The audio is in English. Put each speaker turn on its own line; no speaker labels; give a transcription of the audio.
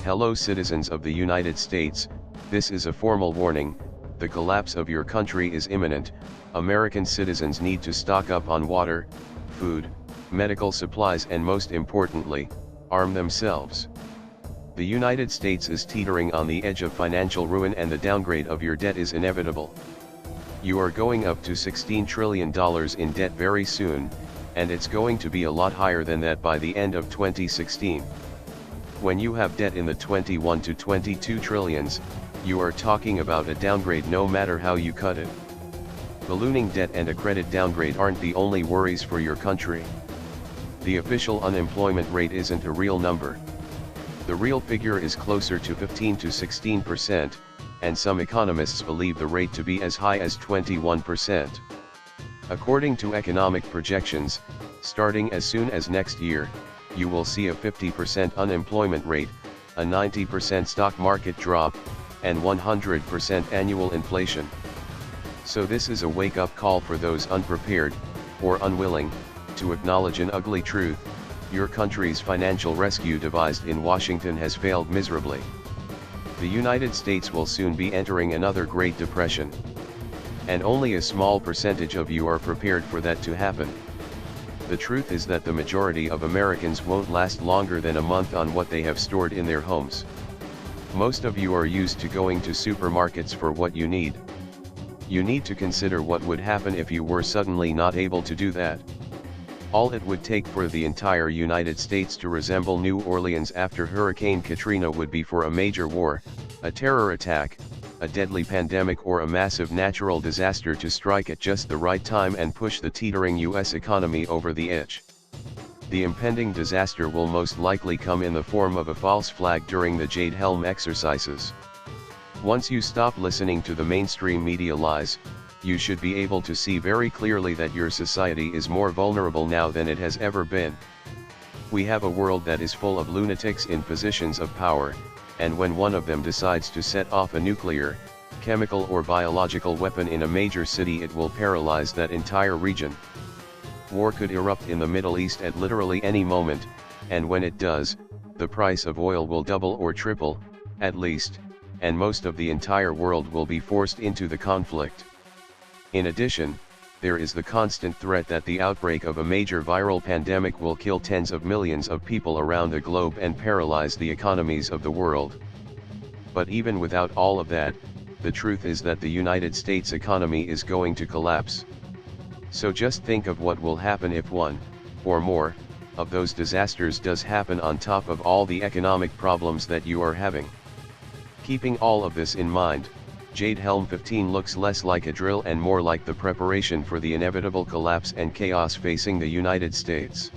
Hello citizens of the United States, this is a formal warning, the collapse of your country is imminent. American citizens need to stock up on water, food, medical supplies and most importantly, arm themselves. The United States is teetering on the edge of financial ruin and the downgrade of your debt is inevitable. You are going up to $16 trillion in debt very soon, and it's going to be a lot higher than that by the end of 2016. When you have debt in the 21 to 22 trillions, you are talking about a downgrade no matter how you cut it. Ballooning debt and a credit downgrade aren't the only worries for your country. The official unemployment rate isn't a real number. The real figure is closer to 15 to 16%, and some economists believe the rate to be as high as 21%. According to economic projections, starting as soon as next year, you will see a 50% unemployment rate, a 90% stock market drop, and 100% annual inflation. So this is a wake-up call for those unprepared, or unwilling, to acknowledge an ugly truth: your country's financial rescue devised in Washington has failed miserably. The United States will soon be entering another Great Depression. And only a small percentage of you are prepared for that to happen. The truth is that the majority of Americans won't last longer than a month on what they have stored in their homes. Most of you are used to going to supermarkets for what you need. You need to consider what would happen if you were suddenly not able to do that. All it would take for the entire United States to resemble New Orleans after Hurricane Katrina would be for a major war, a terror attack, a deadly pandemic or a massive natural disaster to strike at just the right time and push the teetering US economy over the edge. The impending disaster will most likely come in the form of a false flag during the Jade Helm exercises. Once you stop listening to the mainstream media lies, you should be able to see very clearly that your society is more vulnerable now than it has ever been. We have a world that is full of lunatics in positions of power, and when one of them decides to set off a nuclear, chemical or biological weapon in a major city, it will paralyze that entire region. War could erupt in the Middle East at literally any moment, and when it does, the price of oil will double or triple, at least, and most of the entire world will be forced into the conflict. In addition, there is the constant threat that the outbreak of a major viral pandemic will kill tens of millions of people around the globe and paralyze the economies of the world. But even without all of that, the truth is that the United States economy is going to collapse. So just think of what will happen if one, or more, of those disasters does happen on top of all the economic problems that you are having. Keeping all of this in mind, Jade Helm 15 looks less like a drill and more like the preparation for the inevitable collapse and chaos facing the United States.